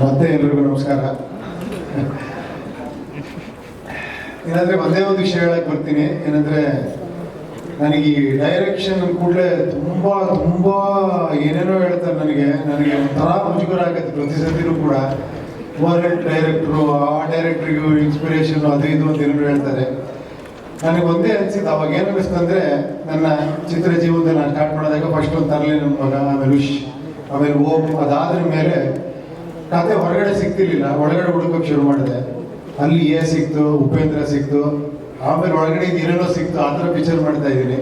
ಮತ್ತೆ ಎಲ್ರಿಗೂ ನಮಸ್ಕಾರ. ಏನಂದ್ರೆ ಒಂದೇ ಒಂದು ವಿಷಯ ಹೇಳಕ್ ಬರ್ತೀನಿ. ಏನಂದ್ರೆ ನನಗೆ ಈ ಡೈರೆಕ್ಷನ್ ಕೂಡಲೇ ತುಂಬಾ ತುಂಬಾ ಏನೇನೋ ಹೇಳ್ತಾರೆ. ನನಗೆ ಒಂಥರ ಮುಜುಗರ ಆಗುತ್ತೆ ಪ್ರತಿ ಸತಿನೂ ಕೂಡ. ಡೈರೆಕ್ಟ್ರು ಆ ಡೈರೆಕ್ಟ್ರಿಗೂ ಇನ್ಸ್ಪಿರೇಷನ್ ಅದು ಇದು ಅಂತ ಏನೇನು ಹೇಳ್ತಾರೆ. ನನಗೆ ಒಂದೇ ಅನ್ಸಿದ್ದು ಅವಾಗ ಏನು ಅನ್ನಿಸ್ತಂದ್ರೆ, ನನ್ನ ಚಿತ್ರ ಜೀವನದಲ್ಲಿ ನಾನು ಸ್ಟಾರ್ಟ್ ಮಾಡಿದಾಗ ಫಸ್ಟ್ ಒಂದು ತರಲೆ ನಮ್ಮ ಮಗ, ಆಮೇಲೆ ವಿಶ್, ಆಮೇಲೆ ಓಂ. ಅದಾದ್ರ ಮೇಲೆ ಕತೆ ಹೊರಗಡೆ ಸಿಗ್ತಿರ್ಲಿಲ್ಲ, ಒಳಗಡೆ ಹುಡುಕೋಕೆ ಶುರು ಮಾಡಿದೆ. ಅಲ್ಲಿ ಸಿಕ್ತು, ಉಪೇಂದ್ರ ಸಿಕ್ತು, ಆಮೇಲೆ ಒಳಗಡೆ ಏನೇನೋ ಸಿಕ್ತು. ಆ ಥರ ಪಿಕ್ಚರ್ ಮಾಡ್ತಾ ಇದ್ದೀನಿ.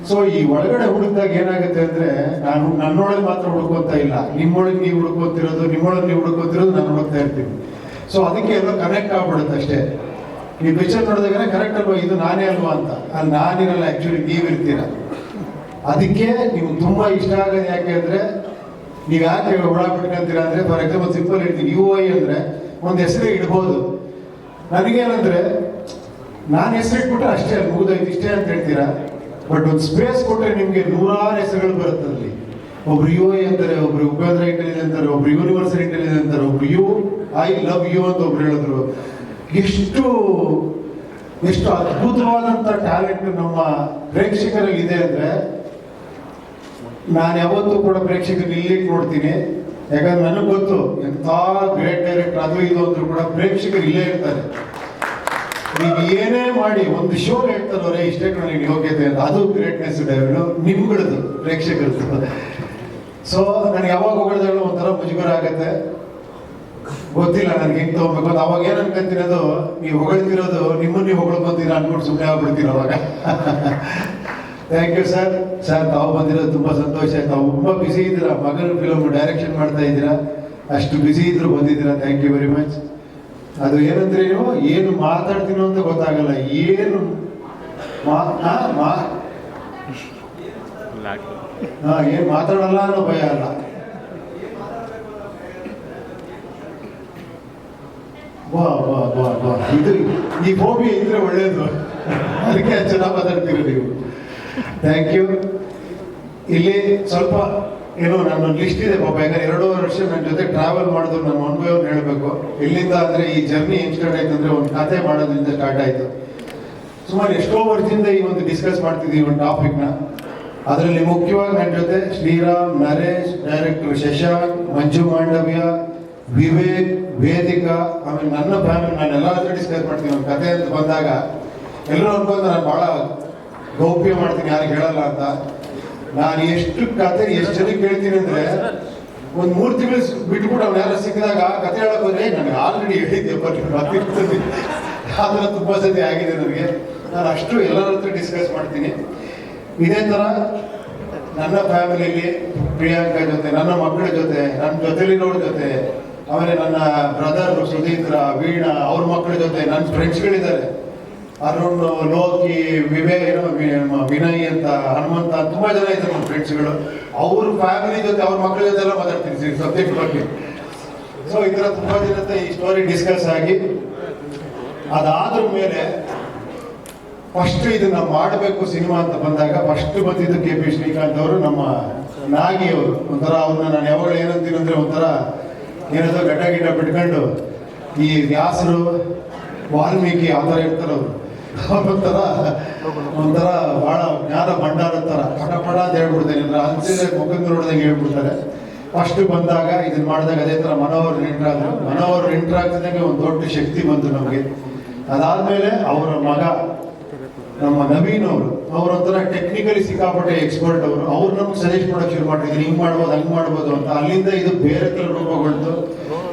ಸೊ ಈ ಒಳಗಡೆ ಹುಡುಕಿದಾಗ ಏನಾಗುತ್ತೆ ಅಂದ್ರೆ, ನಾನು ನನ್ನೊಳಗೆ ಮಾತ್ರ ಹುಡುಕೊಂತ ಇಲ್ಲ, ನಿಮ್ಮೊಳಗೆ ನೀವು ಹುಡುಕೋತಿರೋದು, ನಿಮ್ಮೊಳಗೆ ನೀವು ಹುಡುಕೋತಿರೋದು ನಾನು ಹುಡುಕ್ತಾ ಇರ್ತೀನಿ. ಸೊ ಅದಕ್ಕೆ ಎಲ್ಲ ಕನೆಕ್ಟ್ ಆಗ್ಬಿಡುತ್ತೆ ಅಷ್ಟೇ. ಈ ಪಿಕ್ಚರ್ ನೋಡಿದಾಗ ಕರೆಕ್ಟ್ ಅಲ್ವಾ, ಇದು ನಾನೇ ಅಲ್ವಾ ಅಂತ. ಅಲ್ಲಿ ನಾನಿರಲ್ಲ, ಆ್ಯಕ್ಚುಲಿ ನೀವಿರ್ತೀರ. ಅದಕ್ಕೆ ನಿಮ್ಗೆ ತುಂಬ ಇಷ್ಟ ಆಗೋದು ಯಾಕೆ ಅಂದರೆ, ನೀವು ಯಾಕೆ ಒಳ ಬಿಟ್ಕೊಂತೀರಾ ಅಂದರೆ, ಫಾರ್ ಎಕ್ಸಾಂಪಲ್ ಸಿಂಪಲ್ ಹೇಳ್ತೀನಿ, UI ಅಂದರೆ ಒಂದು ಹೆಸರೇ ಇಡ್ಬೋದು. ನನಗೇನಂದರೆ, ನಾನು ಹೆಸರಿಟ್ಬಿಟ್ರೆ ಅಷ್ಟೇ, ಅಲ್ಲಿ ಮುಗಿದೋಯ್ತು ಇಷ್ಟೇ ಅಂತ ಹೇಳ್ತೀರಾ. ಬಟ್ ಒಂದು ಸ್ಪೇಸ್ ಕೊಟ್ಟರೆ ನಿಮಗೆ ನೂರಾರು ಹೆಸರುಗಳು ಬರುತ್ತೆ ಅಲ್ಲಿ. ಒಬ್ರು UI ಅಂತಾರೆ, ಒಬ್ರು ಉಪೇಂದ್ರ ಇಂಟೆಲಿಜೆನ್ಸ್ ಅಂತಾರೆ, ಒಬ್ರು ಯೂನಿವರ್ಸಲ್ ಇಂಟೆಲಿಜೆನ್ಸ್ ಅಂತಾರೆ, ಒಬ್ರು ಐ ಲವ್ ಯು ಅಂತ ಒಬ್ರು ಹೇಳಿದ್ರು. ಎಷ್ಟು ಅದ್ಭುತವಾದಂಥ ಟ್ಯಾಲೆಂಟ್ ನಮ್ಮ ಪ್ರೇಕ್ಷಕರಲ್ಲಿ ಇದೆ ಅಂದರೆ, ನಾನು ಯಾವತ್ತೂ ಕೂಡ ಪ್ರೇಕ್ಷಕರು ಇಲ್ಲಿ ನೋಡ್ತೀನಿ. ಯಾಕಂದ್ರೆ ನನಗೆ ಗೊತ್ತು, ಎಂಥ ಗ್ರೇಟ್ ಡೈರೆಕ್ಟರ್ ಅದು ಇದು ಅಂದ್ರೂ ಕೂಡ ಪ್ರೇಕ್ಷಕರು ಇಲ್ಲೇ ಇರ್ತಾರೆ. ನೀವು ಏನೇ ಮಾಡಿ ಒಂದು ಶೋ ಹೇಳ್ತಾರವ್ರೆ, ಇಷ್ಟೇ ಕಣ ನೀನು ಯೋಗ್ಯತೆ ಅಂತ, ಅದು ಗ್ರೇಟ್ನೆಸ್ ನಿಮ್ಗಳದ್ದು, ಪ್ರೇಕ್ಷಕರದ್ದು. ಸೊ ನನಗೆ ಯಾವಾಗ ಹೊಗಳಿದಾಗಲೂ ಒಂಥರ ಮುಜುಗರ ಆಗುತ್ತೆ. ಗೊತ್ತಿಲ್ಲ ನನಗೆ ಹೆಂಗೆ ತಗೋಬೇಕು ಅಂತ. ಅವಾಗ ಏನು ಅನ್ಕೊಂತಿರೋದು, ನೀವು ಹೊಗಳ್ತಿರೋದು ನಿಮ್ಮನ್ನು ನೀವು ಹೊಗಳ್ಕೊಂತೀರ ಅನ್ಕೊಂಡು ಸುಮ್ಮನೆ ಆಗ್ಬಿಡ್ತೀರ ಅವಾಗ. Thank you sir. ತಾವು ಬಂದಿರೋದು ತುಂಬ ಸಂತೋಷ. ತಾವು ತುಂಬ ಬ್ಯುಸಿ ಇದ್ದೀರಾ, ಮಗನ ಫಿಲಮ್ ಡೈರೆಕ್ಷನ್ ಮಾಡ್ತಾ ಇದ್ದೀರಾ, ಅಷ್ಟು ಬ್ಯುಸಿ ಇದ್ರು ಬಂದಿದ್ದೀರಾ. Thank you very much. ಅದು ಏನಂದ್ರೆ, ನೀವು ಏನು ಮಾತಾಡ್ತೀನೋ ಅಂತ ಗೊತ್ತಾಗಲ್ಲ, ಏನು ಏನು ಮಾತಾಡಲ್ಲ ಅನ್ನೋ ಭಯ ಅಲ್ಲ. ಇದು ಈ ಫೋಬಿ ಇದ್ರೆ ಒಳ್ಳೇದು, ಅದಕ್ಕೆ ಚೆನ್ನಾಗಿ ಮಾತಾಡ್ತೀರಿ ನೀವು. Thank you. ಇಲ್ಲಿ ಸ್ವಲ್ಪ ಏನೋ ನನ್ನ ಲಿಸ್ಟ್ ಇದೆ ಪಾಪ. ಯಾಕಂದ್ರೆ 2.5 ವರ್ಷ ನನ್ನ ಜೊತೆ ಟ್ರಾವೆಲ್ ಮಾಡಿದ್ರು, ನನ್ನ ಅನುಭವವನ್ನು ಹೇಳಬೇಕು. ಇಲ್ಲಿಂದ ಅಂದರೆ ಈ ಜರ್ನಿ ಹೆಂಗೆ ಸ್ಟಾರ್ಟ್ ಆಯ್ತು ಅಂದರೆ, ಒಂದು ಕತೆ ಮಾಡೋದ್ರಿಂದ ಸ್ಟಾರ್ಟ್ ಆಯಿತು. ಸುಮಾರು ಎಷ್ಟೋ ವರ್ಷದಿಂದ ಈ ಒಂದು ಡಿಸ್ಕಸ್ ಮಾಡ್ತಿದ್ದೀವಿ ಒಂದು ಟಾಪಿಕ್ನ. ಅದರಲ್ಲಿ ಮುಖ್ಯವಾಗಿ ನನ್ನ ಜೊತೆ ಶ್ರೀರಾಮ್, ನರೇಶ್, ಡೈರೆಕ್ಟರ್ ಶಶಾಂಕ್, ಮಂಜು ಮಾಂಡವ್ಯ, ವಿವೇಕ್, ವೇದಿಕಾ, ಆಮೇಲೆ ನನ್ನ ಫ್ಯಾಮಿಲಿ, ನಾನು ಎಲ್ಲ ಹತ್ರ ಡಿಸ್ಕಸ್ ಮಾಡ್ತೀನಿ. ಒಂದು ಕತೆ ಅಂತ ಬಂದಾಗ ಎಲ್ಲರೂ ಅನ್ಕೊಂಡು ನಾನು ಭಾಳ ಗೌಪ್ಯ ಮಾಡ್ತೀನಿ, ಯಾರಿಗೆ ಹೇಳಲ್ಲ ಅಂತ. ನಾನು ಎಷ್ಟು ಕತೆ ಎಷ್ಟು ಜನಕ್ಕೆ ಹೇಳ್ತೀನಿ ಅಂದರೆ, ಒಂದು 3 ತಿಂಗಳು ಬಿಟ್ಬಿಟ್ಟು ಅವ್ನು ಯಾರು ಸಿಕ್ಕಿದಾಗ ಕತೆ ಹೇಳಕ್ ಹೋದ್ರೆ, ನನಗೆ ಆಲ್ರೆಡಿ ಹೇಳಿದ್ದೆ ಬರ್ತಿರ್ತದೆ. ಆ ಥರ ತುಂಬ ಸತಿ ಆಗಿದೆ ನನಗೆ. ನಾನು ಅಷ್ಟು ಎಲ್ಲರ ಹತ್ರ ಡಿಸ್ಕಸ್ ಮಾಡ್ತೀನಿ. ಇದೇ ಥರ ನನ್ನ ಫ್ಯಾಮಿಲಿಯಲ್ಲಿ ಪ್ರಿಯಾಂಕಾ ಜೊತೆ, ನನ್ನ ಮಕ್ಕಳ ಜೊತೆ, ನನ್ನ ಜೊತೆಲಿರೋರ ಜೊತೆ, ಆಮೇಲೆ ನನ್ನ ಬ್ರದರ್ ಸುಧೀಂದ್ರ, ವೀಣಾ, ಅವ್ರ ಮಕ್ಕಳ ಜೊತೆ ನನ್ನ ಫ್ರೆಂಡ್ಸ್ಗಳಿದ್ದಾರೆ. ಅರುಣ್, ಲೋಕಿ, ವಿನಯ್ ಅಂತ, ಹನುಮಂತ, ತುಂಬ ಜನ ಇದ್ದಾರೆ ನನ್ನ ಫ್ರೆಂಡ್ಸ್ಗಳು. ಅವ್ರ ಫ್ಯಾಮಿಲಿ ಜೊತೆ, ಅವ್ರ ಮಕ್ಕಳ ಜೊತೆ ಎಲ್ಲ ಮಾತಾಡ್ತೀನಿ ಸಬ್ಜೆಕ್ಟ್ ಬಗ್ಗೆ. ಸೊ ಈ ಥರ ತುಂಬ ಜನ ಈ ಸ್ಟೋರಿ ಡಿಸ್ಕಸ್ ಆಗಿ, ಅದಾದ್ರ ಮೇಲೆ ಫಸ್ಟ್ ಇದನ್ನ ಮಾಡಬೇಕು ಸಿನಿಮಾ ಅಂತ ಬಂದಾಗ ಫಸ್ಟ್ ಬಂದಿದ್ದು KP ಶ್ರೀಕಾಂತ್ ಅವರು, ನಮ್ಮ ನಾಗಿ ಅವರು. ಒಂಥರ ಅವ್ರನ್ನ ನಾನು ಯಾವಾಗ ಏನಂತೀನಿ ಅಂದರೆ, ಒಂಥರ ಏನೋ ಗಡ್ಡ ಬಿಟ್ಕೊಂಡು ಈ ವ್ಯಾಸರು, ವಾಲ್ಮೀಕಿ ಆ ಥರ ಇರ್ತಾರೆ ಅವರು. ಒಂಥರ ಭಾಳ ಜ್ಞಾನ ಭಂಡಾರ ಥರ ಪಟ ಅಂತ ಹೇಳ್ಬಿಡ್ತೇನೆ. ಅಂದ್ರೆ ಅನ್ಸಿದ್ರೆ ಮುಖಂದ ನೋಡಿದಂಗೆ ಹೇಳ್ಬಿಡ್ತಾರೆ. ಫಸ್ಟ್ ಬಂದಾಗ ಇದನ್ನ ಮಾಡಿದಾಗ ಅದೇ ಥರ ಮನೋಹರ್ ಎಂಟ್ರ್ ಆಗ್ತಿದ್ದಂಗೆ ಒಂದು ದೊಡ್ಡ ಶಕ್ತಿ ಬಂತು ನಮಗೆ. ಅದಾದಮೇಲೆ ಅವರ ಮಗ ನಮ್ಮ ನವೀನ್ ಅವರೊಂಥರ ಟೆಕ್ನಿಕಲಿ ಸಿಕ್ಕಾಪಟ್ಟೆ ಎಕ್ಸ್ಪರ್ಟ್ ಅವರು. ಅವ್ರು ನಮ್ಗೆ ಸಜೆಸ್ಟ್ ಮಾಡೋಕೆ ಶುರು ಮಾಡಿದ್ರು, ಹಿಂಗೆ ಮಾಡ್ಬೋದು, ಹಂಗೆ ಮಾಡ್ಬೋದು ಅಂತ. ಅಲ್ಲಿಂದ ಇದು ಬೇರೆ ಥರ ರೂಪಗೊಳ್ತು.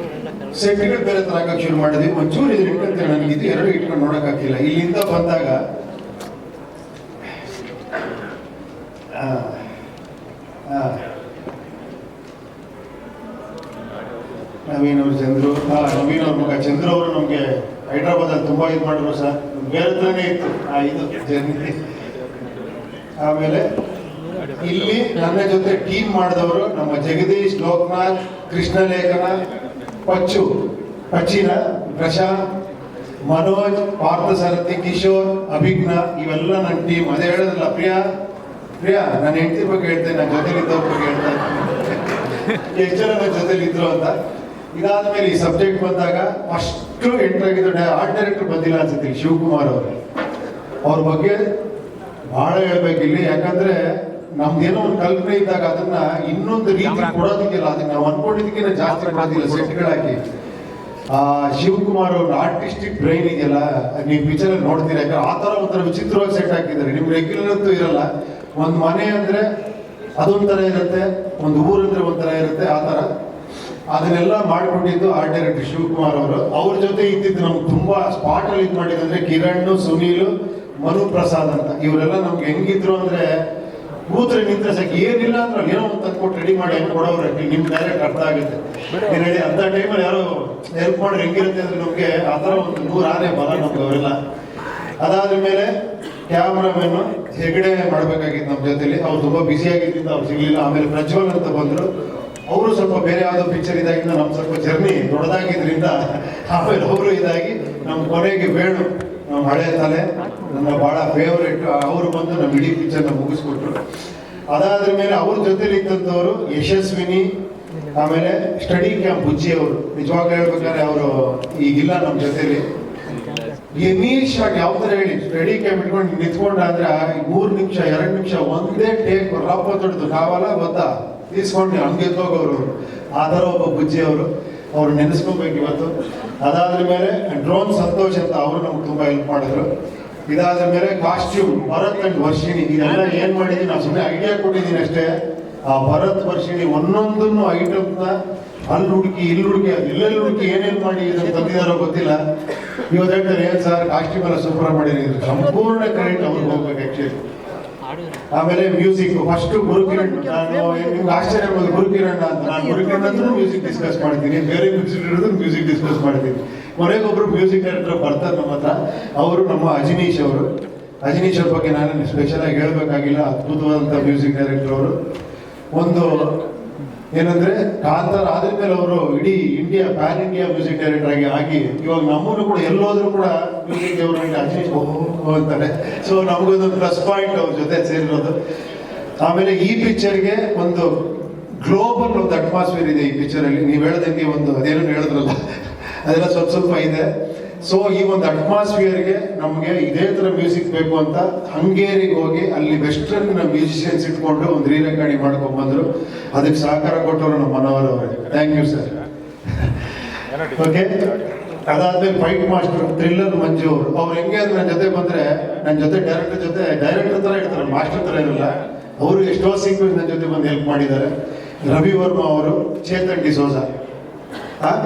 ಸೆಟ್ಗಳು ಬೇರೆ ಥರ ಹಾಕಕ್ಕೆ ಶುರು ಮಾಡಿದ್ವಿ. ಒಂಚೂರು ಇದು ಇಟ್ಕೊಂತೇವೆ, ನನಗೆ ಇದು ಎರಡು ಇಟ್ಕೊಂಡು ನೋಡೋಕ್ಕಾಗಿಲ್ಲ. ಇಲ್ಲಿಂದ ಬಂದಾಗ ನವೀನ್ ಅವ್ರ ಮಗ ಚಂದ್ರು ಅವರು ನಮಗೆ ಹೈದ್ರಾಬಾದಲ್ಲಿ ತುಂಬ ಇದು ಮಾಡಿದ್ರು ಸರ್. ಬೇರೆ ಥರನೇ ಇತ್ತು ಇದು ಜರ್ನಿ. ಆಮೇಲೆ ಇಲ್ಲಿ ನನ್ನ ಜೊತೆ ಟೀಮ್ ಮಾಡಿದವರು ನಮ್ಮ ಜಗದೀಶ್, ಲೋಕನಾಥ್, ಕೃಷ್ಣಲೇಖನ, ಪಚ್ಚಿನ, ಪ್ರಶಾಂತ್, ಮನೋಜ್, ಪಾರ್ಥಸಾರಥಿ, ಕಿಶೋರ್, ಅಭಿಜ್ಞ, ಇವೆಲ್ಲ ನನ್ನ ಟೀಮ್. ಅದೇ ಹೇಳೋದಿಲ್ಲ, ಪ್ರಿಯಾ ನಾನು ಹೆಂಡತಿ ಬಗ್ಗೆ ಹೇಳ್ತೇನೆ, ನನ್ನ ಜೊತೆಲಿದ್ದವ್ರ ಬಗ್ಗೆ ಹೇಳ್ತಾ ಇದ್ದೀನಿ. ಎಷ್ಟು ಜನ ನನ್ನ ಜೊತೆಲಿದ್ರು ಅಂತ. ಇದಾದ್ಮೇಲೆ ಈ ಸಬ್ಜೆಕ್ಟ್ ಬಂದಾಗ ಫಸ್ಟ್ ಎಂಟರ್ ಆಗಿದ್ದು ಆರ್ಟ್ ಡೈರೆಕ್ಟರ್ ಬಂದಿಲ್ಲ ಅನ್ಸುತ್ತೆ ಶಿವಕುಮಾರ್ ಅವರು. ಅವ್ರ ಬಗ್ಗೆ ಬಹಳ ಹೇಳ್ಬೇಕಿಲ್ಲಿ, ಯಾಕಂದ್ರೆ ನಮ್ದೇನೋ ಒಂದು ಕಲ್ಪನೆ ಇದ್ದಾಗ ಅದನ್ನ ಇನ್ನೊಂದು ರೀತಿ ಕೊಡೋದಕ್ಕಿಲ್ಲ, ಅದನ್ನ ನಾವು ಅನ್ಕೊಂಡಿದ್ದಕ್ಕಿಂತ ಜಾಸ್ತಿ ಕೊಡೋದಿಲ್ಲ ಸೆಟ್ಗಳಾಕಿ. ಆ ಶಿವಕುಮಾರ್ ಅವ್ರ ಆರ್ಟಿಸ್ಟಿಕ್ ಬ್ರೈನ್ ಇದೆಯಲ್ಲ, ನೀವು ಪಿಕ್ಚರ್ ಅಲ್ಲಿ ನೋಡ್ತೀರಾ, ಯಾಕಂದ್ರೆ ಆ ತರ ಒಂಥರ ವಿಚಿತ್ರವಾಗಿ ಸೆಟ್ ಹಾಕಿದ್ದಾರೆ. ನಿಮ್ ರೆಗ್ಯುಲರ್ ಅಂತೂ ಇರಲ್ಲ, ಒಂದ್ ಮನೆ ಅಂದ್ರೆ ಅದೊಂಥರ ಇರುತ್ತೆ, ಒಂದು ಊರಂದ್ರೆ ಒಂಥರ ಇರುತ್ತೆ, ಆ ತರ ಅದನ್ನೆಲ್ಲ ಮಾಡ್ಕೊಂಡಿದ್ದು ಆರ್ಟ್ ಡೈರೆಕ್ಟರ್ ಶಿವಕುಮಾರ್ ಅವರು. ಅವ್ರ ಜೊತೆ ಇದ್ದಿದ್ದು ನಮ್ಗೆ ತುಂಬಾ ಸ್ಪಾಟ್ ಅಲ್ಲಿ ಇದು ಮಾಡಿದಂದ್ರೆ ಕಿರಣ್, ಸುನೀಲ್, ಮನು ಪ್ರಸಾದ್ ಅಂತ ಇವರೆಲ್ಲ ನಮ್ಗೆ ಹೆಂಗಿದ್ರು ಅಂದ್ರೆ ಕೂತ್ರೆ ನಿಂತ್ರೆ ಸಾಕು, ಏನಿಲ್ಲ ಅಂದ್ರೆ ಏನೋ ಒಂದು ತಂದ್ಕೊಟ್ಟು ರೆಡಿ ಮಾಡಿ ಹೆಂಗ್ ಕೊಡೋರು ನಿಮ್ ಡೈರೆಕ್ಟ್ ಅರ್ಥ ಆಗುತ್ತೆ. ಏನ್ ಹೇಳಿ ಅಂತ ಟೈಮಲ್ಲಿ ಯಾರೋ ಹೆಲ್ಪ್ ಮಾಡಿ ಹೆಂಗಿರುತ್ತೆ ಅಂದ್ರೆ ನಮ್ಗೆ ಆ ಥರ ಒಂದು 100 ಆನೆ ಬರ ನಮ್ಗೆ ಅವರೆಲ್ಲ. ಅದಾದ ಮೇಲೆ ಕ್ಯಾಮ್ರಾಮನ್ ಹೆಗಡೆ ಮಾಡ್ಬೇಕಾಗಿತ್ತು ನಮ್ಮ ಜೊತೆಲಿ, ಅವ್ರು ತುಂಬಾ ಬ್ಯುಸಿ ಆಗಿದ್ದರಿಂದ ಅವ್ರು ಸಿಗ್ಲಿಲ್ಲ. ಆಮೇಲೆ ಪ್ರಜ್ವಲ್ ಅಂತ ಬಂದ್ರು, ಅವರು ಸ್ವಲ್ಪ ಬೇರೆ ಯಾವುದೋ ಪಿಕ್ಚರ್ ಇದಾಗಿಂದ ನಮ್ ಸ್ವಲ್ಪ ಜರ್ನಿ ದೊಡ್ಡದಾಗಿದ್ರಿಂದ ಆಮೇಲೆ ಅವರು ಇದಾಗಿ ನಮ್ ಕೊನೆಗೆ ಬೇಡು ನಮ್ಮ ಹಳೆ ತಲೆ ನನ್ನ ಬಹಳ ಫೇವರೇಟ್, ಅವರು ಬಂದು ನಮ್ಮ ಇಡೀ ಪಿಕ್ಚರ್ನ ಮುಗಿಸ್ಕೊಟ್ರು. ಅದಾದ್ರ ಮೇಲೆ ಅವ್ರ ಜೊತೆಲಿ ಇದ್ದಂಥವ್ರು ಯಶಸ್ವಿನಿ, ಆಮೇಲೆ ಸ್ಟಡಿ ಕ್ಯಾಂಪ್ ಬುಜ್ಜಿ ಅವರು. ನಿಜವಾಗ್ಲೂ ಹೇಳ್ಬೇಕಾದ್ರೆ ಅವರು ಈಗಿಲ್ಲ ನಮ್ಮ ಜೊತೆಲಿ. ಎನಿ ಶಾಟ್ ಯಾವ ತರ ಹೇಳಿ ಸ್ಟಡಿ ಕ್ಯಾಂಪ್ ಇಟ್ಕೊಂಡು ನಿಂತ್ಕೊಂಡ್ರೆ ಅಂದ್ರೆ 3 ನಿಮಿಷ 2 ನಿಮಿಷ ಒಂದೇ ಟೇಕ್ ರಪ್ಪ ತೊಡ್ದು ನಾವಲ್ಲ ಗೊತ್ತಾ ತೀಸ್ಕೊಂಡು ಹಂಗೆ ಹೋಗೋರು. ಆ ಥರ ಒಬ್ಬ ಬುಜ್ಜಿ ಅವರು, ಅವ್ರು ನೆನೆಸ್ಕೋಬೇಕು ಇವತ್ತು. ಅದಾದ್ರ ಮೇಲೆ ಡ್ರೋನ್ ಸಂತೋಷ್ ಅಂತ ಅವರು ನಮ್ಗೆ ತುಂಬಾ ಹೆಲ್ಪ್ ಮಾಡಿದ್ರು. ಇದಾದ ಮೇಲೆ ಕಾಸ್ಟ್ಯೂಮ್ ಭರತ್ ಅಂಡ್ ವರ್ಷಿಣಿ, ಇದೆಲ್ಲ ಏನ್ ಮಾಡಿದೀನಿ ನಾವು ಸುಮ್ಮನೆ ಐಡಿಯಾ ಕೊಟ್ಟಿದ್ದೀನಿ ಅಷ್ಟೇ. ಆ ಭರತ್ ವರ್ಷಿಣಿ ಒಂದೊಂದನ್ನು ಐಟಮ್ನ ಅಲ್ಲಿ ಹುಡುಕಿ ಇಲ್ಲಿ ಹುಡುಕಿ ಎಲ್ಲೆಲ್ಲಿ ಹುಡುಕಿ ಏನೇನು ಮಾಡಿ ಇದನ್ನು ತಂದಿದಾರೋ ಗೊತ್ತಿಲ್ಲ. ಇವತ್ತು ಹೇಳ್ತಾರೆ ಏನ್ ಸರ್ ಕಾಸ್ಟ್ಯೂಮ್ ಎಲ್ಲ ಸೂಪರ್ ಮಾಡಿದ್ರು, ಸಂಪೂರ್ಣ ಕ್ರೆಡಿಟ್ ಅವ್ರಿಗೆ ಹೋಗ್ಬೇಕು ಆಕ್ಚುಲಿ. ಆಮೇಲೆ ಮ್ಯೂಸಿಕ್ ಫಸ್ಟ್ ಗುರುಕಿರಣ್, ನಾನು ನಿಮ್ಗೆ ಆಶ್ಚರ್ಯ ಆಗ್ಬೋದು ಗುರುಕಿರಣ್ ಅಂತ, ನಾನು ಗುರುಕಿರಣ್ ಅಂತ ಮ್ಯೂಸಿಕ್ ಡಿಸ್ಕಸ್ ಮಾಡ್ತೀನಿ, ಬೇರೆ ಮ್ಯೂಸಿಕ್ ಹಿಡಿದು ಮ್ಯೂಸಿಕ್ ಡಿಸ್ಕಸ್ ಮಾಡ್ತೀನಿ. ಕೊನೆಗೊಬ್ರು ಮ್ಯೂಸಿಕ್ ಡೈರೆಕ್ಟರ್ ಬರ್ತಾರೆ ನಮ್ಮ ಹತ್ರ, ಅವರು ನಮ್ಮ ಅಜನೀಶ್ ಅವರು. ಅಜನೀಶ್ ಅವ್ರ ಬಗ್ಗೆ ನಾನು ಸ್ಪೆಷಲ್ ಆಗಿ ಹೇಳ್ಬೇಕಾಗಿಲ್ಲ, ಅದ್ಭುತವಾದಂಥ ಮ್ಯೂಸಿಕ್ ಡೈರೆಕ್ಟರ್ ಅವರು. ಒಂದು ಏನಂದ್ರೆ ಕಾಂತಾರ ಆದ್ಮೇಲೆ ಅವರು ಇಡೀ India PAN India music director ಆಗಿ ಇವಾಗ ನಮ್ಮನ್ನು ಕೂಡ ಎಲ್ಲೋದ್ರು ಕೂಡ ಮ್ಯೂಸಿಕ್ ದೇವರಿಗೆ ಅಜನೀಶ್ ಅಂತಾರೆ. ಸೊ ನಮಗೊಂದು ಪ್ಲಸ್ ಪಾಯಿಂಟ್ ಅವ್ರ ಜೊತೆ ಸೇರಿರೋದು. ಆಮೇಲೆ ಈ ಪಿಕ್ಚರ್ಗೆ ಒಂದು ಗ್ಲೋಬಲ್ ಒಂದು ಅಟ್ಮಾಸ್ಫಿಯರ್ ಇದೆ ಈ ಪಿಕ್ಚರ್ ಅಲ್ಲಿ. ನೀವು ಹೇಳ್ದಂಗೆ ಒಂದು ಅದೇನೋ ಹೇಳಿದ್ರಲ್ಲ ಅದೆಲ್ಲ ಸ್ವಲ್ಪ ಸ್ವಲ್ಪ ಇದೆ. ಸೊ ಈ ಒಂದು ಅಟ್ಮಾಸ್ಫಿಯರ್ಗೆ ನಮಗೆ ಇದೇ ತರ ಮ್ಯೂಸಿಕ್ ಬೇಕು ಅಂತ ಹಂಗೇರಿಗೆ ಹೋಗಿ ಅಲ್ಲಿ ವೆಸ್ಟರ್ನ್ ಮ್ಯೂಸಿಷಿಯನ್ಸ್ ಇಟ್ಕೊಂಡು ಒಂದು ರೀ ರೆಕಾರ್ಡಿಂಗ್ ಮಾಡ್ಕೊಂಡ್ ಬಂದ್ರು. ಅದಕ್ಕೆ ಸಹಕಾರ ಕೊಟ್ಟವರು ನಮ್ಮ ಮನೋಹರ್ ಅವರೇ, ಥ್ಯಾಂಕ್ ಯು ಸರ್. ಓಕೆ, ಅದಾದ್ಮೇಲೆ ಫೈಟ್ ಮಾಸ್ಟರ್ ಥ್ರಿಲ್ಲರ್ ಮಂಜು ಅವರು. ಅವ್ರು ಹೆಂಗೆ ಅಂದ್ರೆ ನನ್ನ ಜೊತೆ ಬಂದ್ರೆ ನನ್ನ ಜೊತೆ ಡೈರೆಕ್ಟರ್ ತರ ಇರ್ತಾರೆ, ಮಾಸ್ಟರ್ ತರ ಇರಲ್ಲ. ಅವರು ಎಷ್ಟೋ ಸೀಕ್ವೆನ್ಸ್ ನನ್ನ ಜೊತೆ ಬಂದು ಹೆಲ್ಪ್ ಮಾಡಿದ್ದಾರೆ. ರವಿ ವರ್ಮಾ ಅವರು, ಚೇತನ್ ಡಿಸೋಜ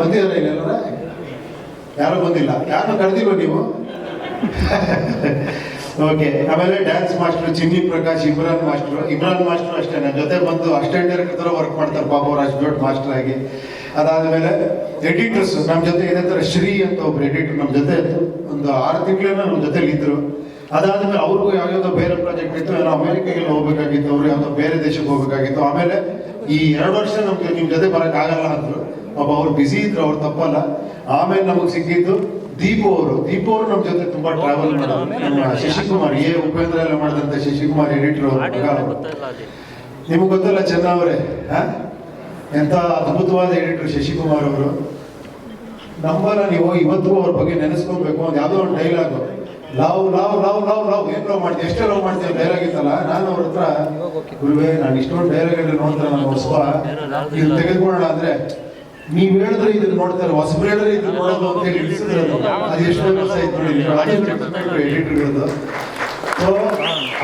ಬಂದಿದ್ದಾರೆ ಇಲ್ಲೆಲ್ಲ, ಯಾರು ಬಂದಿಲ್ಲ, ಯಾರು ಕರೆದಿಲ್ವ ನೀವು? ಓಕೆ. ಆಮೇಲೆ ಡ್ಯಾನ್ಸ್ ಮಾಸ್ಟರ್ ಚಿನ್ನಿ ಪ್ರಕಾಶ್, ಇಮ್ರಾನ್ ಮಾಸ್ಟರ್ ಅಷ್ಟೇ ನನ್ನ ಜೊತೆ ಬಂದು ಅಸಿಸ್ಟೆಂಟ್ ಡೈರೆಕ್ಟರ್ ತರ ವರ್ಕ್ ಮಾಡ್ತಾರೆ ಪಾಪ, ಅವ್ರು ಅಷ್ಟು ದೊಡ್ಡ ಮಾಸ್ಟರ್ ಆಗಿ. ಅದಾದ್ಮೇಲೆ ಎಡಿಟರ್ಸ್ ನಮ್ಮ ಜೊತೆ ಇದೇ ತರ ಶ್ರೀ ಅಂತ ಒಬ್ರು ಎಡಿಟರ್ ನಮ್ಮ ಜೊತೆ ಒಂದು 6 ತಿಂಗಳನ್ನ ನಮ್ಮ ಜೊತೆಲಿ ಇದ್ರು. ಅದಾದ್ಮೇಲೆ ಅವ್ರಿಗೂ ಯಾವ್ಯಾವ್ದೋ ಬೇರೆ ಪ್ರಾಜೆಕ್ಟ್ ಇತ್ತು, ಏನೋ ಅಮೆರಿಕೆಗೆ ಹೋಗ್ಬೇಕಾಗಿತ್ತು, ಅವ್ರು ಯಾವ್ದೋ ಬೇರೆ ದೇಶಕ್ಕೆ ಹೋಗ್ಬೇಕಾಗಿತ್ತು. ಆಮೇಲೆ ಈ 2 ವರ್ಷ ನಮ್ಗೆ ನಿಮ್ ಜೊತೆ ಬರಕ್ ಆಗಲ್ಲ ಅಂದ್ರು. ಪಾಪ ಅವ್ರು ಬಿಸಿ ಇದ್ರು, ಅವ್ರು ತಪ್ಪಲ್ಲ. ಆಮೇಲೆ ನಮಗ್ ಸಿಕ್ಕಿದ್ದು ದೀಪು ಅವರು ನಮ್ಮ ಜೊತೆ ತುಂಬಾ ಟ್ರಾವೆಲ್ ಮಾಡೋದು. ನಮ್ಮ ಶಶಿಕುಮಾರ್ ಉಪೇಂದ್ರ ಎಲ್ಲ ಮಾಡಿದಂತ ಶಶಿಕುಮಾರ್ ಎಡಿಟರ್ ಅವರು, ನಿಮ್ಗೆ ಗೊತ್ತಲ್ಲ ಚೆನ್ನವರೇ, ಎಂತ ಅದ್ಭುತವಾದ ಎಡಿಟರ್ ಶಶಿಕುಮಾರ್ ಅವರು. ನಂಬಲ್ಲ ನೀವು ಇವತ್ತು ಅವ್ರ ಬಗ್ಗೆ ನೆನೆಸ್ಕೊಬೇಕು. ಒಂದು ಯಾವ್ದೋ ಒಂದು dialogue, love love love love love ಏನ್ ಲವ್ ಮಾಡ್ತೀವಿ, ಎಷ್ಟೇ ಲವ್ ಮಾಡ್ತೀವಿ ಡೈಲಾಗ್ ಇತ್ತಲ್ಲ. ನಾನು ಅವ್ರ ಹತ್ರ ಗುರುವೇ ನಾನು ಇಷ್ಟೊಂದು ಡೈಲಾಗ್ ನೋಡ್ತಾರೆ ನಾನು ಹೊಸಬ ಇದನ್ನ ತೆಗೆದುಕೊಳ್ಳೋಣ ಅಂದ್ರೆ, ನೀವ್ ಹೇಳಿದ್ರೆ ಇದನ್ನ ನೋಡ್ತಾರೆ, ಹೊಸಬ್ರು ಹೇಳಿದ್ರೆ ಇದನ್ನ ನೋಡೋದು ಅಂತ ಹೇಳಿ ಇಳಿಸಿದ್ರೆ ಅದು ಎಷ್ಟೋ ವರ್ಷ ಆಯ್ತು ಎಡಿಟರ್ಗಳದ್ದು. ಸೊ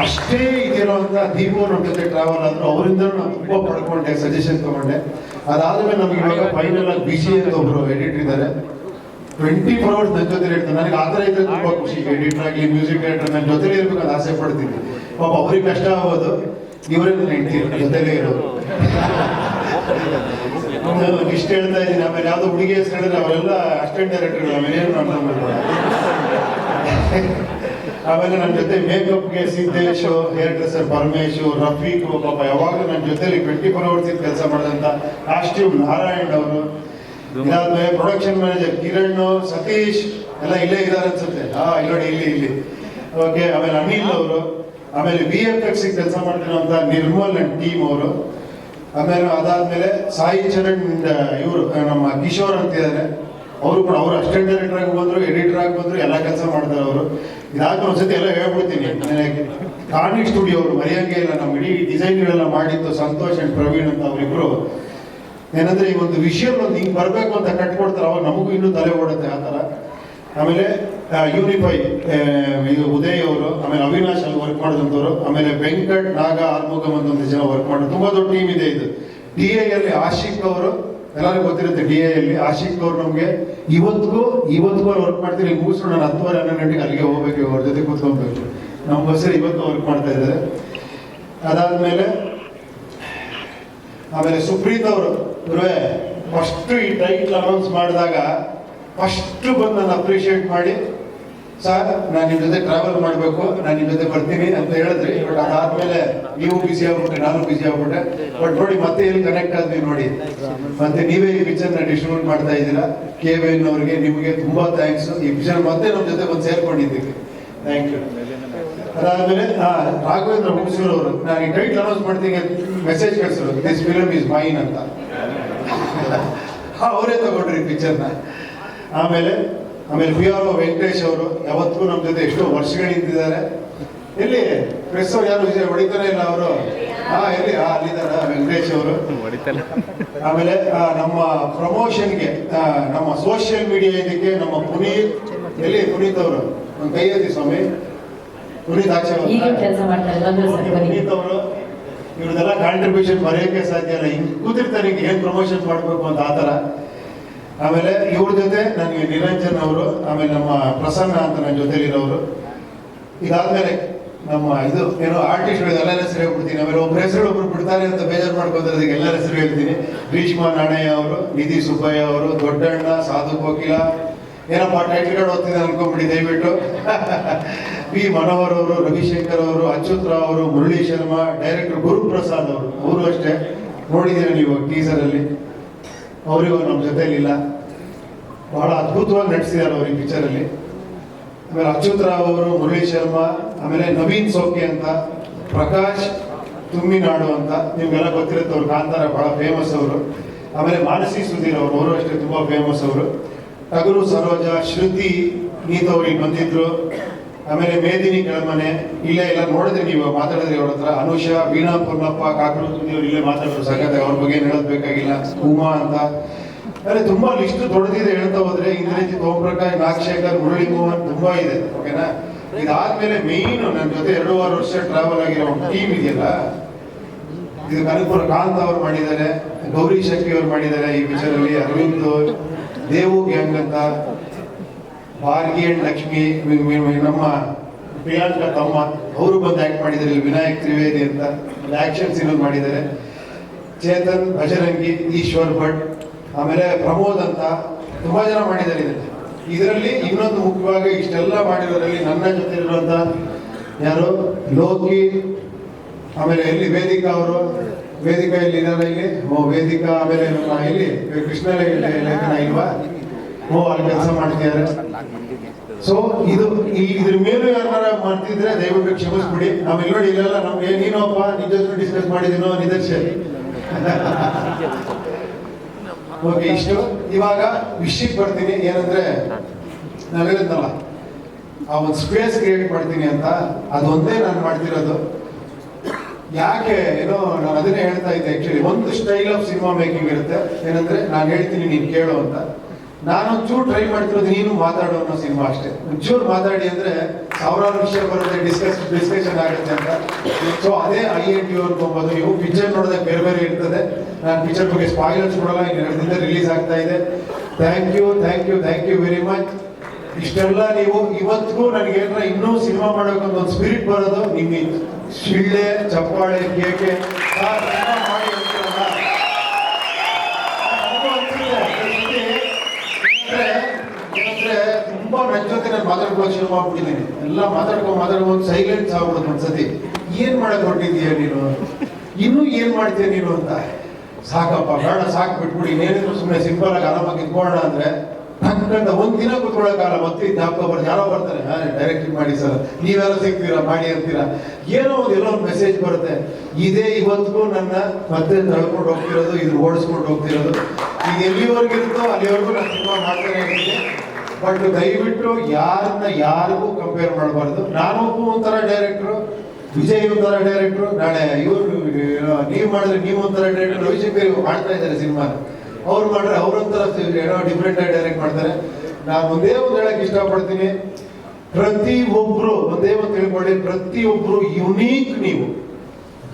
ಅಷ್ಟೇ ಇದಿರೋ ಅಂತ ದೀಪು ನಮ್ಮ ಜೊತೆ ಟ್ರಾವೆಲ್ ಆದ್ರು, ಅವರಿಂದ ನಾನು ತುಂಬಾ ಪಡ್ಕೊಂಡೆ, ಸಜೆಷನ್ ತಗೊಂಡೆ. ಅದಾದ್ಮೇಲೆ ನಮ್ಗೆ ಇವಾಗ ಫೈನಲ್ ಆಗಿ ಬಿಸಿ ಅಂತ ಒಬ್ರು ಎಡಿಟರ್ ಇದ್ದಾರೆ, 24 hours ನನ್ನ ಜೊತೆ ಇರ್ತಾರೆ. ನನಗೆ ಆ ಥರ ಇದ್ರೆ ತುಂಬಾ ಖುಷಿ. ಎಡಿಟರ್ ಆಗಲಿ ಮ್ಯೂಸಿಕ್ ಡೈರೆಕ್ಟರ್ ನನ್ನ ಜೊತೆಲೇ ಇರ್ಬೇಕಂತ ಆಸೆ ಪಡ್ತೀನಿ. ಪಾಪ ಅವ್ರಿಗೆ ಕಷ್ಟ ಆಗೋದು, ಇವರೇ ನನ್ನ ಹೆಂಡತಿ ಜೊತೆಲೇ ಇರೋದು. ಇಷ್ಟ ಹೇಳ್ತಾ ಇದ್ದೀನಿ. ಆಮೇಲೆ ಯಾವ್ದೋ ಹುಡುಗಿ ಹೆಸರು ಹೇಳಿದ್ರೆ ಅವರೆಲ್ಲ ಅಸಿಸ್ಟೆಂಟ್ ಡೈರೆಕ್ಟರ್, ಆಮೇಲೆ ಏನು ಮಾಡ್ಕೊಂಡು. ಆಮೇಲೆ ನನ್ನ ಜೊತೆ ಮೇಕಪ್ಗೆ ಸಿದ್ದೇಶ್, ಹೇರ್ ಡ್ರೆಸ್ಸರ್ ಪರಮೇಶ್, ರಫೀಕ್, ಪಾಪ ಯಾವಾಗಲೂ ನನ್ನ ಜೊತೆಲಿ 24 hours ಕೆಲಸ ಮಾಡಿದಂತ ಕಾಸ್ಟ್ಯೂಮ್ ನಾರಾಯಣ್ ಅವರು. ಇದಾದ್ಮೇಲೆ ಪ್ರೊಡಕ್ಷನ್ ಮ್ಯಾನೇಜರ್ ಕಿರಣ್, ಸತೀಶ್ ಎಲ್ಲ ಇಲ್ಲೇ ಇದ್ದಾರೆ ಅನ್ಸುತ್ತೆ. ಇಲ್ಲಿ ಇಲ್ಲಿ ಓಕೆ. ಆಮೇಲೆ ಅನಿಲ್ ಅವರು, ಆಮೇಲೆ VFX ಕೆಲಸ ಮಾಡ್ತಿರೋಂಥ ನಿರ್ಮಲ್ ಅಂಡ್ ಟೀಮ್ ಅವರು. ಆಮೇಲೆ ಅದಾದ್ಮೇಲೆ ಸಾಯಿ ಚರಣ್ ಇವರು ನಮ್ಮ ಕಿಶೋರ್ ಅಂತಿದ್ದಾರೆ, ಅವರು ಕೂಡ ಅವರು ಅಸಿಸ್ಟೆಂಟ್ ಡೈರೆಕ್ಟರ್ ಆಗಿ ಬಂದರು, ಎಡಿಟರ್ ಆಗಿ ಬಂದರು, ಎಲ್ಲ ಕೆಲಸ ಮಾಡ್ತಾರೆ ಅವರು. ಇದಾದ್ಮೇಲೆ ಒಂದ್ಸತಿ ಎಲ್ಲ ಹೇಳ್ಬಿಡ್ತೀನಿ, ಕಾಣಿ ಸ್ಟುಡಿಯೋ ಅವರು ಮರೆಯಂಗೆ ಇಲ್ಲ, ನಮ್ಮ ಇಡೀ ಡಿಸೈನ್ಗಳೆಲ್ಲ ಮಾಡಿದ್ದು ಸಂತೋಷ್ ಅಂಡ್ ಪ್ರವೀಣ್ ಅಂತ ಅವರಿಬ್ರು. ಏನಂದ್ರೆ ಈ ಒಂದು ವಿಷಯ ಒಂದು ಹಿಂಗೆ ಬರಬೇಕು ಅಂತ ಕಟ್ಕೊಡ್ತಾರೆ, ಅವಾಗ ನಮಗೂ ಇನ್ನೂ ತಲೆ ಓಡುತ್ತೆ ಆ ಥರ. ಆಮೇಲೆ ಯೂನಿಫೈ ಇದು ಉದಯ್ ಅವರು, ಆಮೇಲೆ ಅವಿನಾಶ್ ಅಲ್ಲಿ ವರ್ಕ್ ಮಾಡಿದಂಥವ್ರು, ಆಮೇಲೆ ವೆಂಕಟ್ ನಾಗ ಆರ್ಮುಗಮ್ ಅಂತ ಒಂದು ಜನ ವರ್ಕ್ ಮಾಡೋದು. ತುಂಬಾ ದೊಡ್ಡ ಟೀಮ್ ಇದೆ ಇದು. ಡಿ ಅಲ್ಲಿ ಆಶಿಕ್ ಅವರು, ಎಲ್ಲರಿಗೂ ಗೊತ್ತಿರುತ್ತೆ ಡಿ ಅಲ್ಲಿ ಆಶಿಕ್ ಅವರು ನಮಗೆ ಇವತ್ತಿಗೂ ಅಲ್ಲಿ ವರ್ಕ್ ಮಾಡ್ತೀವಿ. ಇಲ್ಲಿ ಮುಗಿಸ್ಕೊಂಡು ನಾನು 10:30-11 ಗಂಟೆಗೆ ಅಲ್ಲಿಗೆ ಹೋಗ್ಬೇಕು, ಅವ್ರ ಜೊತೆ ಕೂತ್ಕೊಬೇಕು. ನಮ್ಮ ಬಸ್ಸಲ್ಲಿ ಇವತ್ತು ವರ್ಕ್ ಮಾಡ್ತಾ ಇದ್ದಾರೆ. ಅದಾದ್ಮೇಲೆ ಆಮೇಲೆ ಸುಪ್ರೀತ್ ಅವರು ಇರುವೆ ಫಸ್ಟ್ ಈ ಟೈಟ್ಲ್ ಅನೌನ್ಸ್ ಮಾಡಿದಾಗ ಫಸ್ಟ್ ಬಂದು ನಾನು ಅಪ್ರಿಷಿಯೇಟ್ ಮಾಡಿ, ಸರ್ ನಾನು ನಿಮ್ಮ ಜೊತೆ ಟ್ರಾವೆಲ್ ಮಾಡಬೇಕು, ನಾನು ನಿಮ್ಮ ಜೊತೆ ಬರ್ತೀನಿ ಅಂತ ಹೇಳಿದ್ರಿ. ಬಟ್ ಅದಾದ್ಮೇಲೆ ನೀವು ಬಿಸಿ ಆಗ್ಬಿಟ್ಟೆ, ನಾನು ಬಿಸಿ ಆಗ್ಬಿಟ್ಟೆ. ಬಟ್ ನೋಡಿ ಮತ್ತೆ ಎಲ್ಲಿ ಕನೆಕ್ಟ್ ಆದ್ವಿ ನೋಡಿ, ಮತ್ತೆ ನೀವೇ ಈ ಪಿಕ್ಚರ್ನ ಡಿಸ್ಟ್ರಿಬ್ಯೂಟ್ ಮಾಡ್ತಾ ಇದ್ದೀರಾ. KVN ಅವರಿಗೆ ನಿಮಗೆ ತುಂಬಾ ಥ್ಯಾಂಕ್ಸ್. ಈ ಪಿಕ್ಚರ್ ಮತ್ತೆ ನಮ್ಮ ಜೊತೆ ಬಂದು ಸೇರ್ಕೊಂಡಿದ್ದೀವಿ, ಥ್ಯಾಂಕ್ ಯು. ಅದಾದ್ಮೇಲೆ ರಾಘವೇಂದ್ರ ಹುಣಸೂರ್ ಅವರು, ನಾನು ಈ ಟೈಟ್ಲ್ ಅನೌನ್ಸ್ ಮಾಡ್ತೀನಿ ಮೆಸೇಜ್ ಕಳಿಸಿದ್ರು, ದಿಸ್ ಫಿಲಮ್ ಇಸ್ ಮೈನ್ ಅಂತ. ಅವರೇ ತಗೊಂಡ್ರಿ ಪಿಕ್ಚರ್ನ. ಆಮೇಲೆ PRO ವೆಂಕಟೇಶ್ ಅವರು ಯಾವತ್ತಿಗೂ ನಮ್ಮ ಜೊತೆ ಎಷ್ಟೋ ವರ್ಷಗಳಿದ್ದಾರೆ. ಎಲ್ಲಿ ಪ್ರೆಸ್ ಅವ್ರು ಯಾರು ಹೊಡಿತಾನೆ ಇಲ್ಲ ಅವರು, ಎಲ್ಲಿ ಅಲ್ಲಿದ್ದಾರೆ ವೆಂಕಟೇಶ್ ಅವರು. ಆಮೇಲೆ ನಮ್ಮ ಪ್ರಮೋಷನ್ಗೆ ನಮ್ಮ ಸೋಷಿಯಲ್ ಮೀಡಿಯಾ ಇದಕ್ಕೆ ನಮ್ಮ ಪುನೀತ್, ಎಲ್ಲಿ ಪುನೀತ್ ಅವರು ಒಂದು ಕೈ ಎತ್ತಿ ಸ್ವಾಮಿ, ಪುನೀತ್ ಆಚೆ ಪುನೀತ್ ಅವರು, ಇವ್ರದೆಲ್ಲ ಕಾಂಟ್ರಿಬ್ಯೂಷನ್ ಬರೆಯೋಕ್ಕೆ ಸಾಧ್ಯ ಇಲ್ಲ. ಹಿಂಗೆ ಕೂತಿರ್ತಾರೆ, ಹಿಂಗೆ ಏನ್ ಪ್ರಮೋಷನ್ ಮಾಡಬೇಕು ಅಂತ ಆ ಥರ. ಆಮೇಲೆ ಇವ್ರ ಜೊತೆ ನನಗೆ ನಿರಂಜನ್ ಅವರು, ಆಮೇಲೆ ನಮ್ಮ ಪ್ರಸನ್ನ ಅಂತ ನನ್ನ ಜೊತೆಲಿರೋರು. ಇದಾದ್ಮೇಲೆ ನಮ್ಮ ಇದು ಏನೋ ಆರ್ಟಿಸ್ಟ್ಗಳು ಎಲ್ಲ ಹೆಸರು ಹೇಳ್ಬಿಡ್ತೀನಿ. ಆಮೇಲೆ ಒಬ್ಬರ ಹೆಸರು ಒಬ್ರು ಬಿಡ್ತಾರೆ ಅಂತ ಬೇಜಾರು ಮಾಡ್ಕೊತಾರೆ, ಎಲ್ಲರ ಹೆಸರು ಹೇಳ್ತೀನಿ. ಭೀಷ್ಮ ನಾಣಯ್ಯ ಅವರು, ನಿಧಿ ಸುಬ್ಬಯ್ಯ ಅವರು, ದೊಡ್ಡಣ್ಣ, ಸಾಧು ಕೋಕಿಲ, ಏನಪ್ಪ ಟೈಟ್ಲ್ಗಳು ಓದ್ತಿದ್ದೆ ಅನ್ಕೊಂಡ್ಬಿಡಿ ದಯವಿಟ್ಟು. P ಮನೋಹರ್ ಅವರು, ರವಿಶಂಕರ್ ಅವರು, ಅಚ್ಯುತ್ ರಾವ್ ಅವರು, ಮುರಳಿ ಶರ್ಮಾ, ಡೈರೆಕ್ಟರ್ ಗುರುಪ್ರಸಾದ್ ಅವರು ಅಷ್ಟೇ ನೋಡಿದ್ದೀರಾ ನೀವು ಟೀಸರ್ ಅಲ್ಲಿ. ಅವರಿಗೂ ನಮ್ಮ ಜೊತೆಲಿಲ್ಲ, ಬಹಳ ಅದ್ಭುತವಾಗಿ ನಟಿಸಿದ್ದಾರೆ ಅವರು ಈ ಪಿಕ್ಚರ್ ಅಲ್ಲಿ. ಆಮೇಲೆ ಅಚ್ಯುತ್ ರಾವ್ ಅವರು, ಮುರಳಿ ಶರ್ಮಾ, ಆಮೇಲೆ ನವೀನ್ ಸೋಕೆ ಅಂತ, ಪ್ರಕಾಶ್ ತುಮ್ಮಿನಾಡು ಅಂತ, ನಿಮ್ಗೆಲ್ಲ ಗೊತ್ತಿರುತ್ತೆ ಅವ್ರು, ಕಾಂತಾರ ಬಹಳ ಫೇಮಸ್ ಅವರು. ಆಮೇಲೆ ಮಾನಸಿ ಸುಧೀರ್ ಅವರು ಅಷ್ಟೇ ತುಂಬಾ ಫೇಮಸ್ ಅವರು. ಟಗರು ಸರೋಜ, ಶ್ರುತಿ, ನೀತವ್ರಿಗೆ ಬಂದಿದ್ರು. ಆಮೇಲೆ ಮೇದಿನಿ ಕೆಳಮನೆ, ಇಲ್ಲೇ ಎಲ್ಲ ನೋಡಿದ್ರೆ ನೀವು ಮಾತಾಡಿದ್ರಿ ಅವ್ರ ಹತ್ರ. ಅನುಷಾ, ವೀಣಾ ಪೊನ್ನಪ್ಪ, ಕಾಕರು ಸುದ್ದಿಯವರು ಇಲ್ಲೇ ಮಾತಾಡೋರು ಸಾಕಾಗ, ಅವ್ರ ಬಗ್ಗೆ ಹೇಳೋದ್ಬೇಕಾಗಿಲ್ಲ. ಉಮಾ ಅಂತ, ಅಂದ್ರೆ ತುಂಬಾ ಲಿಸ್ಟ್ ದೊಡ್ಡದಿದೆ ಹೇಳ್ತಾ ಹೋದ್ರೆ. ಇಂದ್ರಜಿತ್, ಓಂ ಪ್ರಕಾಶ್, ನಾಗಶೇಖರ್, ಮುರಳಿ ಮೋಹನ್, ತುಂಬಾ ಇದೆ. ಓಕೆನಾ? ಇದಾದ್ಮೇಲೆ ಮೇನ್ ನನ್ನ ಜೊತೆ 2.5 ವರ್ಷ ಟ್ರಾವೆಲ್ ಆಗಿರೋ ಟೀಮ್ ಇದೆಯಲ್ಲ, ಇದು ಕನಕಪುರ ಕಾಂತ್ ಅವ್ರು ಮಾಡಿದ್ದಾರೆ, ಗೌರಿ ಶಕ್ತಿ ಅವ್ರು ಮಾಡಿದ್ದಾರೆ ಈ ಪಿಕ್ಚರ್ ಅಲ್ಲಿ. ಅರವಿಂದ್, ದೇವು ಗ್ಯಾಂಗ್ ಅಂತ, ಭಾರ್ಗಿ ಅಂಡ್ ಲಕ್ಷ್ಮಿ, ನಮ್ಮ ಪ್ರಿಯಾಂಕಾ ತಮ್ಮ ಅವರು ಬಂದು ಆಕ್ಟ್ ಮಾಡಿದ್ದಾರೆ. ವಿನಾಯಕ್ ತ್ರಿವೇದಿ ಅಂತ ಆಕ್ಷನ್ ಸೀನ್ ಮಾಡಿದ್ದಾರೆ. ಚೇತನ್, ಭಜರಂಗಿ, ಈಶ್ವರ್ ಭಟ್, ಆಮೇಲೆ ಪ್ರಮೋದ್ ಅಂತ ತುಂಬಾ ಜನ ಮಾಡಿದ್ದಾರೆ ಇದರಲ್ಲಿ. ಇನ್ನೊಂದು ಮುಖ್ಯವಾಗಿ ಇಷ್ಟೆಲ್ಲ ಮಾಡಿರೋದ್ರಲ್ಲಿ ನನ್ನ ಜೊತೆ ಇರುವಂತ ಯಾರು, ಲೋಕಿ, ಆಮೇಲೆ ಎಲ್ಲಿ ವೇದಿಕಾ ಅವರು, ವೇದಿಕಾ ಇಲ್ಲಿ ಇದಾರ ಇಲ್ಲಿ, ವೇದಿಕಾ. ಆಮೇಲೆ ನಮ್ಮ ಇಲ್ಲಿ ಕೃಷ್ಣ ಲೇಖನ ಇಲ್ವಾ, ಅಲ್ಲಿ ಕೆಲಸ ಮಾಡ್ತಿದ್ದಾರೆ. ಸೊ ಇದು ಇದ್ರ ಮೇಲೂ ಯಾರ ಮಾಡ್ತಿದ್ರೆ ದಯವಿಟ್ಟು ಕ್ಷಮಿಸ್ಬಿಡಿ. ಆಮೇಲೆ ನೋಡಿ ಇಲ್ಲೆಲ್ಲ ನಮ್ಗೆ ನೀನಪ್ಪ ನಿಜ ಡಿಸ್ಕಸ್ ಮಾಡಿದೀನೋ ನಿದರ್ಶನ್. ಓಕೆ, ಇಷ್ಟು. ಇವಾಗ ವಿಷಯಕ್ಕೆ ಬರ್ತೀನಿ. ಏನಂದ್ರೆ ನಾನು ಹೇಳಿದ್ನಲ್ಲ, ಆ ಒಂದು ಸ್ಪೇಸ್ ಕ್ರಿಯೇಟ್ ಮಾಡ್ತೀನಿ ಅಂತ, ಅದೊಂದೇ ನಾನು ಮಾಡ್ತಿರೋದು. ಯಾಕೆ ಏನೋ ನಾನು ಅದನ್ನೇ ಹೇಳ್ತಾ ಇದ್ದೆ. ಆಕ್ಚುಲಿ ಒಂದು ಸ್ಟೈಲ್ ಆಫ್ ಸಿನಿಮಾ ಮೇಕಿಂಗ್ ಇರುತ್ತೆ. ಏನಂದ್ರೆ ನಾನು ಹೇಳ್ತೀನಿ, ನೀನು ಕೇಳು ಅಂತ. ನಾನೊಂಚೂರು ಟ್ರೈ ಮಾಡ್ತಿರೋದು ನೀನು ಮಾತಾಡೋ ಅನ್ನೋ ಸಿನಿಮಾ ಅಷ್ಟೇ. ಒಂಚೂರು ಮಾತಾಡಿ ಅಂದ್ರೆ ಸಾವಿರಾರು ವಿಷಯ ಬರುತ್ತೆ, ಡಿಸ್ಕಷನ್ ಆಗುತ್ತೆ ಅಂತ. ಸೊ ಅದೇ INT ಹೋಗ್ಬೋದು. ನೀವು ಪಿಕ್ಚರ್ ನೋಡಿದಾಗ ಬೇರೆ ಬೇರೆ ಇರ್ತದೆ. ನಾನು ಪಿಕ್ಚರ್ ಬಗ್ಗೆ ಸ್ಪಾಯ್ಲರ್ಸ್ ಕೊಡಲ್ಲ, 2 ದಿನದಿಂದ ರಿಲೀಸ್ ಆಗ್ತಾ ಇದೆ. Thank you very much. ಇಷ್ಟೆಲ್ಲ ನೀವು ಇವತ್ತಿಗೂ ನನಗೆ ಇನ್ನೂ ಸಿನಿಮಾ ಮಾಡೋಕೆ ಒಂದು ಸ್ಪಿರಿಟ್ ಬರೋದು ನಿಮ್ಮ ಶಿಳ್ಳೆ, ಚಪ್ಪಾಳೆ, ಕೇಕೆ ಮಾಡಿ ತುಂಬಾ ನನ್ನ ಜೊತೆ ನಾನು ಮಾತಾಡ್ಕೊಳ್ಳೋಕೆ ಶುರು ಮಾಡ್ಬಿಟ್ಟಿದ್ದೀನಿ. ಎಲ್ಲ ಮಾತಾಡ್ಕೊಂಡು ಸೈಲೆನ್ಸ್ ಆಗ್ಬಿಡುತ್ತೆ ಒಂದ್ಸತಿ. ಏನ್ ಮಾಡಕ್ ಹೊರಟಿದ್ದೀಯ ನೀನು, ಇನ್ನೂ ಏನ್ ಮಾಡ್ತೀಯ ನೀನು ಅಂತ. ಸಾಕಪ್ಪ, ಬೇಡ, ಸಾಕು, ಬಿಟ್ಬಿಡಿ. ಇನ್ನೇನಿದ್ರು ಸುಮ್ಮನೆ ಸಿಂಪಲ್ ಆಗಿ ಆರಾಮಾಗಿ ಇಟ್ಕೊಳ್ಳೋಣ ಅಂದ್ರೆ ಟಕ್ಕಂತ ಒಂದಿನ ಕುತ್ಕೊಳ್ಳೋಕ್ಕಾಗಲ್ಲ. ಮತ್ತೆ ಜ್ಞಾಪಕ ಬರ್ತಾರೆ, ಯಾರೋ ಬರ್ತಾರೆ, ಡೈರೆಕ್ಟಿಂಗ್ ಮಾಡಿ ಸರ್, ನೀವ್ಯಾರೋ ಸಿಗ್ತೀರಾ ಮಾಡಿ ಅಂತೀರಾ, ಏನೋ ಒಂದು ಮೆಸೇಜ್ ಬರುತ್ತೆ. ಇದೇ ಇವತ್ತಿಗೂ ನನ್ನ ಮತ್ತೆ ತಳ್ಕೊಂಡು ಹೋಗ್ತಿರೋದು, ಇದನ್ನ ಓಡಿಸ್ಕೊಂಡು ಹೋಗ್ತಿರೋದು. ಇದು ಎಲ್ಲಿವರೆಗಿರುತ್ತೋ ಅಲ್ಲಿವರೆಗೂ ನಾನು ಸಿನಿಮಾ ಮಾಡ್ತಾನೆ ಇದ್ದೀನಿ. ಬಟ್ ದಯವಿಟ್ಟು ಯಾರಿಗೂ ಕಂಪೇರ್ ಮಾಡಬಾರ್ದು. ನಾನು ಒಂಥರ ಡೈರೆಕ್ಟ್ರು, ವಿಜಯ್ ಒಂಥರ ಡೈರೆಕ್ಟ್ರು, ನಾಳೆ ಇವರು ನೀವು ಮಾಡಿದ್ರೆ ನೀವು ಒಂಥರ ಡೈರೆಕ್ಟರ್, ರವಿಶಂಕರ್ ಮಾಡ್ತಾ ಇದ್ದಾರೆ ಸಿನಿಮಾನ, ಅವ್ರು ಮಾಡ್ರೆ ಅವ್ರೊಂಥರ ಏನೋ ಡಿಫ್ರೆಂಟ್ ಆಗಿ ಡೈರೆಕ್ಟ್ ಮಾಡ್ತಾರೆ. ನಾನು ಒಂದೇ ಒಂದು ಹೇಳಕ್ ಇಷ್ಟಪಡ್ತೀನಿ, ಪ್ರತಿಯೊಬ್ರು ಒಂದೇ ಒಂದು ತಿಳ್ಕೊಳ್ಳಿ, ಪ್ರತಿಯೊಬ್ರು ಯುನೀಕ್. ನೀವು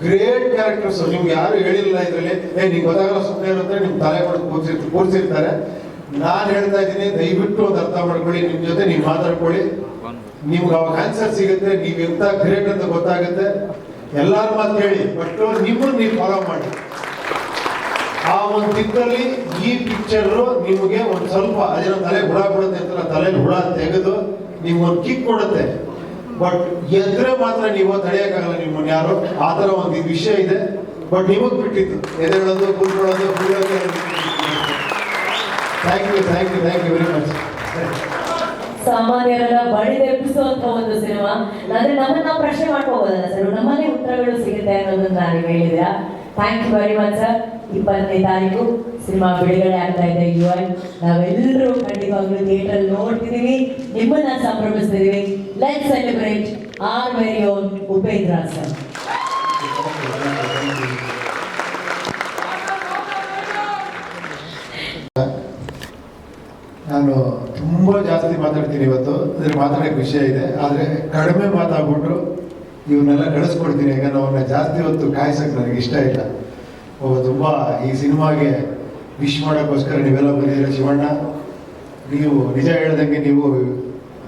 ಗ್ರೇಟ್ ಕ್ಯಾರೆಕ್ಟರ್ಸ್, ನಿಮ್ಗೆ ಯಾರು ಹೇಳಿಲ್ಲ ಇದರಲ್ಲಿ, ನಿಮ್ಗೆ ಗೊತ್ತಾಗಲ್ಲ ಸುಮ್ಮನೆ ಇರುತ್ತೆ, ನಿಮ್ ತಲೆ ಮಾಡಿ ಕೂರ್ಸಿರ್ತಾರೆ. ನಾನು ಹೇಳ್ತಾ ಇದ್ದೀನಿ, ದಯವಿಟ್ಟು ಒಂದು ಅರ್ಥ ಮಾಡ್ಕೊಳ್ಳಿ, ನಿಮ್ ಜೊತೆ ನೀವು ಮಾತಾಡ್ಕೊಳ್ಳಿ, ನಿಮ್ಗೆ ಅವಾಗ ಆನ್ಸರ್ ಸಿಗುತ್ತೆ, ನೀವ್ ಎಂತ ಗ್ರೇಟ್ ಅಂತ ಗೊತ್ತಾಗುತ್ತೆ. ಎಲ್ಲಾರ ಮಾತು ಕೇಳಿ, ಬಟ್ ನಿಮ್ಮನ್ನು ನೀವು ಫಾಲೋ ಮಾಡಿ. ಆ ಒಂದು ದಿಕ್ಕಲ್ಲಿ ಈ ಪಿಕ್ಚರ್ ನಿಮಗೆ ಒಂದು ಸ್ವಲ್ಪ ಅದೇನೋ ತಲೆ ಹುಳ ಬಿಡುತ್ತೆ ಅಂತ, ತಲೆಯಲ್ಲಿ ಹುಳ ತೆಗೆದು ನಿಮ್ಗೊಂದು ಕಿಕ್ ಕೊಡುತ್ತೆ. ಬಟ್ ಎದ್ರೆ ಮಾತ್ರ ನೀವು ತಡೆಯೋಕ್ಕಾಗಲ್ಲ ನಿಮ್ಮನ್ನು ಯಾರು. ಆ ಥರ ಒಂದು ವಿಷಯ ಇದೆ. ಬಟ್ ನಿಮಗೆ ಬಿಟ್ಟಿತ್ತು ಎದೆಗಳದು, ಕೂತ್ಕೊಳ್ಳೋದು, ಥ್ಯಾಂಕ್ ಯು ವೆರಿ ಮಚ್. ಸಾಮಾನ್ಯರನ್ನ ಬಡಿದೆಬ್ಬಿಸುವಂತ ಒಂದು ಸಿನಿಮಾ. ಅಂದ್ರೆ ನಮ್ಮನ್ನ ಪ್ರಶ್ನೆ ಮಾಡ್ಕೋಬೋದಲ್ಲ ಸರ್, ನಮ್ಮನೆ ಉತ್ತರಗಳು ಸಿಗುತ್ತೆ ಅನ್ನೋದನ್ನ ನೀವು ಹೇಳಿದ್ರಾ. Thank you very much sir. 20ನೇ ತಾರೀಕು ಸಿನಿಮಾ ಬಿಡುಗಡೆ ಆಗ್ತಾ ಇದೆ. ನಾವೆಲ್ಲರೂ ಖಂಡಿತವಾಗ್ಲೂ ಥಿಯೇಟರ್ ನೋಡ್ತಿದೀವಿ, ನಿಮ್ಮನ್ನ ಸಂಭ್ರಮಿಸ್ತಿದೀವಿ. Let's celebrate our very own Upendra sir. ನಾನು ತುಂಬ ಜಾಸ್ತಿ ಮಾತಾಡ್ತೀನಿ ಇವತ್ತು, ಅದ್ರ ಮಾತಾಡೋಕ್ಕೆ ವಿಷಯ ಇದೆ. ಆದರೆ ಕಡಿಮೆ ಮಾತಾಡ್ಬಿಟ್ಟು ಇವನ್ನೆಲ್ಲ ಕಳಿಸ್ಕೊಡ್ತೀನಿ. ಈಗ ಅವನ್ನ ಜಾಸ್ತಿ ಹೊತ್ತು ಕಾಯಿಸೋಕ್ಕೆ ನನಗೆ ಇಷ್ಟ ಇಲ್ಲ. ತುಂಬ ಈ ಸಿನಿಮಾಗೆ ವಿಶ್ ಮಾಡೋಕ್ಕೋಸ್ಕರ ನೀವೆಲ್ಲ ಬಂದಿದ್ದೀರ. ಶಿವಣ್ಣ, ನೀವು ನಿಜ ಹೇಳ್ದಂಗೆ ನೀವು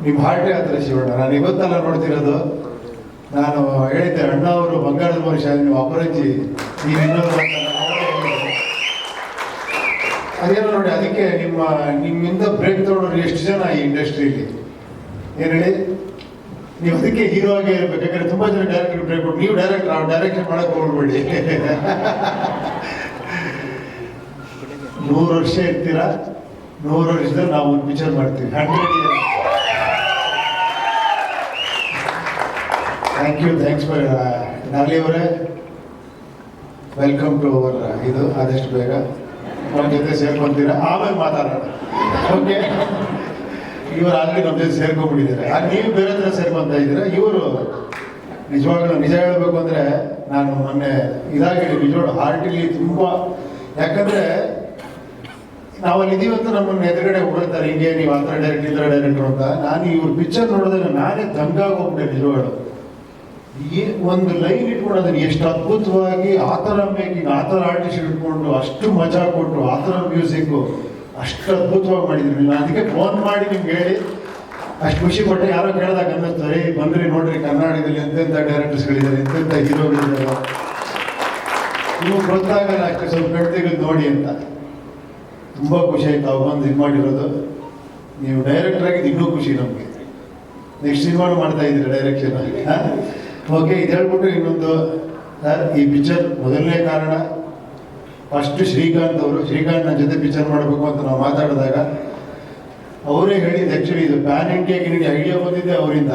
ನಿಮ್ಮ ಹಾರ್ಟೇ ಆ ಥರ ಶಿವಣ್ಣ. ನಾನು ಇವತ್ತೆಲ್ಲ ನೋಡ್ತಿರೋದು, ನಾನು ಹೇಳಿದ್ದೆ ಅಣ್ಣ ಅವರು ಬಂಗಾರದ ಮನುಷ್ಯ, ನೀವು ಅಪರಂಜಿ, ನೀವು ಇನ್ನೊಂದು ಅದೇನೋ ನೋಡಿ. ಅದಕ್ಕೆ ನಿಮ್ಮಿಂದ ಬ್ರೇಕ್ ತಗೊಂಡ್ರು ಎಷ್ಟು ಜನ ಈ ಇಂಡಸ್ಟ್ರಿಯಲ್ಲಿ, ಏನು ಹೇಳಿ, ನೀವು ಅದಕ್ಕೆ ಹೀರೋ ಆಗಿ ಇರ್ಬೇಕು. ಯಾಕಂದ್ರೆ ತುಂಬಾ ಜನ ಡೈರೆಕ್ಟರ್ ಬ್ರೇಕ್ ಕೊಟ್ಟು, ನೀವು ಡೈರೆಕ್ಷನ್ ಮಾಡಕ್ ಹೋಗ್ಬೇಡಿ. 100 ವರ್ಷ ಇರ್ತೀರಾ, 100 ವರ್ಷದಲ್ಲಿ ನಾವು ಒಂದು ಪಿಕ್ಚರ್ ಮಾಡ್ತೀವಿ. 100 years. ಥ್ಯಾಂಕ್ಸ್ ಫಾರ್ ಡಾಲಿ ಅವರೇ, ವೆಲ್ಕಮ್ ಟು ಅವರ್ ಇದು. ಆದಷ್ಟು ಬೇಗ ನಮ್ಮ ಜೊತೆ ಸೇರ್ಕೊಂತೀರಾ, ಆಮೇಲೆ ಮಾತಾಡೋಣ. ಓಕೆ, ಇವರು ಆಲ್ರೆಡಿ ನಮ್ಮ ಜೊತೆ ಸೇರ್ಕೊಂಡ್ಬಿಟ್ಟಿದ್ದಾರೆ. ನೀವು ಬೇರೆ ಹತ್ರ ಸೇರ್ಕೊಂತ ಇದ್ದೀರಾ. ಇವರು ನಿಜವಾಗ್ಲೂ ನಿಜ ಹೇಳಬೇಕು ಅಂದರೆ, ನಾನು ಮೊನ್ನೆ ಇದಾಗಿ ನಿಜವಾಗ್ಲೂ ಹಾರ್ಟಿಲಿ ತುಂಬ, ಯಾಕಂದರೆ ನಾವಲ್ಲಿ ಇದೀವಂತ ನಮ್ಮನ್ನು ಎದುರುಗಡೆ ಹೊಗಳ್ತಾರೆ, ಹಿಂಗೆ ನೀವು ಆ ಥರ ಡೈರೆಕ್ಟ್, ಈ ಥರ ಡೈರೆಕ್ಟ್ರು ಅಂತ. ನಾನು ಇವ್ರ ಪಿಕ್ಚರ್ ನೋಡಿದ್ರೆ ನಾನೇ ದಂಗಾಗೋಗ್ಬಿಟ್ಟೆ ನಿಜವಾಗ್ಲು. ಈ ಒಂದು ಲೈನ್ ಇಟ್ಕೊಂಡು ಅದನ್ನು ಎಷ್ಟು ಅದ್ಭುತವಾಗಿ ಆ ಥರ ಮೇಕಿಂಗ್, ಆ ಥರ ಆರ್ಟಿಸ್ಟ್ ಇಟ್ಕೊಂಡು ಅಷ್ಟು ಮಜಾ ಕೊಟ್ಟು, ಆ ಥರ ಮ್ಯೂಸಿಕ್ಕು ಅಷ್ಟು ಅದ್ಭುತವಾಗಿ ಮಾಡಿದ್ರಿ. ನಾನು ಅದಕ್ಕೆ ಫೋನ್ ಮಾಡಿ ನಿಮ್ಗೆ ಹೇಳಿ ಅಷ್ಟು ಖುಷಿ ಪಟ್ಟೆ. ಯಾರೋ ಕೇಳಿದಾಗ ಅನ್ನಿಸ್ತಾರೆ, ಬಂದ್ರಿ ನೋಡ್ರಿ ಕರ್ನಾಟಕದಲ್ಲಿ ಎಂತೆಂಥ ಡೈರೆಕ್ಟರ್ಸ್ಗಳಿದ್ದಾರೆ, ಎಂತೆಂಥ ಹೀರೋಗಳಿದ್ದಾರೆ, ನಿಮಗೆ ಗೊತ್ತಾಗಲ್ಲ ಅಷ್ಟು, ಸ್ವಲ್ಪ ಕಡ್ತೆಗಳು ನೋಡಿ ಅಂತ. ತುಂಬ ಖುಷಿ ಆಯ್ತು ಅವಾಗ ಬಂದು ಇದು ಮಾಡಿರೋದು. ನೀವು ಡೈರೆಕ್ಟರ್ ಆಗಿದ್ದು ಇನ್ನೂ ಖುಷಿ ನಮಗೆ. ನೆಕ್ಸ್ಟ್ ಸಿನಿಮಾನು ಮಾಡ್ತಾ ಇದ್ದೀರಿ ಡೈರೆಕ್ಷನ್. ಓಕೆ, ಇದು ಹೇಳ್ಬಿಟ್ಟು ಇನ್ನೊಂದು ಸರ್, ಈ ಪಿಕ್ಚರ್ ಮೊದಲನೇ ಕಾರಣ ಫಸ್ಟ್ ಶ್ರೀಕಾಂತ್ ನನ್ನ ಜೊತೆ ಪಿಕ್ಚರ್ ಮಾಡಬೇಕು ಅಂತ ನಾವು ಮಾತಾಡಿದಾಗ ಅವರೇ ಹೇಳಿದ್ದು. ಆ್ಯಕ್ಚುಲಿ ಇದು ಪ್ಯಾನ್ ಇಂಡಿಯಾಗೆ ನಿಮಗೆ ಐಡಿಯಾ ಬಂದಿದ್ದೆ ಅವರಿಂದ.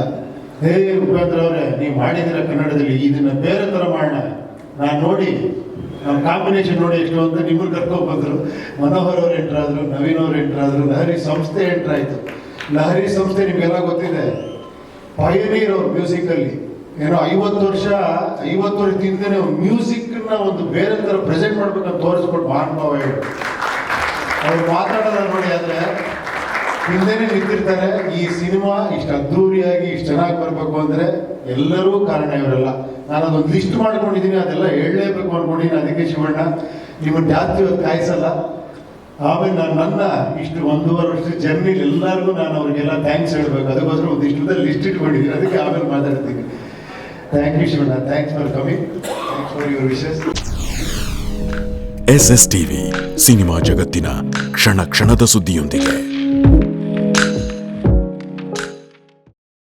ಹೇ ಉಪೇಂದ್ರ ಅವರೇ, ನೀವು ಮಾಡಿದ್ದೀರ ಕನ್ನಡದಲ್ಲಿ, ಇದನ್ನು ಬೇರೆ ಥರ ಮಾಡೋಣ. ನಾನು ನೋಡಿ, ನಮ್ಮ ಕಾಂಬಿನೇಷನ್ ನೋಡಿ ಎಷ್ಟು ಅಂತ ನಿಮ್ಮನ್ನು ಕರ್ಕೊಂಡ್ಬಂದರು. ಮನೋಹರ್ ಅವರು ಎಂಟ್ರಾದರು, ನವೀನ್ ಅವರು ಎಂಟ್ರಾದರು, ಲಹರಿ ಸಂಸ್ಥೆ ಎಂಟ್ರಾಯಿತು. ಲಹರಿ ಸಂಸ್ಥೆ ನಿಮಗೆಲ್ಲ ಗೊತ್ತಿದೆ, ಪಯನೀರ್ ಅವರು ಮ್ಯೂಸಿಕಲ್ಲಿ. ಏನೋ 50 ವರ್ಷದಿಂದ ಮ್ಯೂಸಿಕ್ನ ಒಂದು ಬೇರೆ ಥರ ಪ್ರೆಸೆಂಟ್ ಮಾಡ್ಬೇಕಂತ ತೋರಿಸ್ಕೊಟ್ಟು ಮಹಾನುಭಾವ ಹೇಳಿ ಅವ್ರು ಮಾತಾಡೋದ ನೋಡಿ. ಆದರೆ ಹಿಂದೆನೇ ನಿಂತಿರ್ತಾರೆ. ಈ ಸಿನಿಮಾ ಇಷ್ಟು ಅದ್ಧೂರಿಯಾಗಿ ಇಷ್ಟು ಚೆನ್ನಾಗಿ ಬರಬೇಕು ಅಂದರೆ ಎಲ್ಲರೂ ಕಾರಣ ಇವರೆಲ್ಲ. ನಾನು ಅದೊಂದು ಲಿಸ್ಟ್ ಮಾಡ್ಕೊಂಡಿದ್ದೀನಿ, ಅದೆಲ್ಲ ಹೇಳಲೇಬೇಕು ಅಂದ್ಕೊಂಡಿದ್ದೀನಿ. ಅದಕ್ಕೆ ಶಿವಣ್ಣ, ನಿಮ್ಮನ್ನು ಜಾಸ್ತಿ ಹೊತ್ತು ಕಾಯಿಸಲ್ಲ. ಆಮೇಲೆ ನನ್ನ ಇಷ್ಟು 1.5 ವರ್ಷದ ಜರ್ನಿಲಿ ಎಲ್ಲರಿಗೂ ನಾನು ಅವ್ರಿಗೆಲ್ಲ ಥ್ಯಾಂಕ್ಸ್ ಹೇಳಬೇಕು. ಅದಕ್ಕೋಸ್ಕರ ಒಂದಿಷ್ಟು ಲಿಸ್ಟ್ ಇಟ್ಕೊಂಡಿದ್ದೀನಿ. ಅದಕ್ಕೆ ಆಮೇಲೆ ಮಾತಾಡ್ತೀನಿ. Thank you Shivanna, thanks for coming, thanks for your wishes. SS TV cinema ಜಗತ್ತಿನ ಕ್ಷಣ ಕ್ಷಣದ ಸುದ್ದಿಯೊಂದಿಗೆ.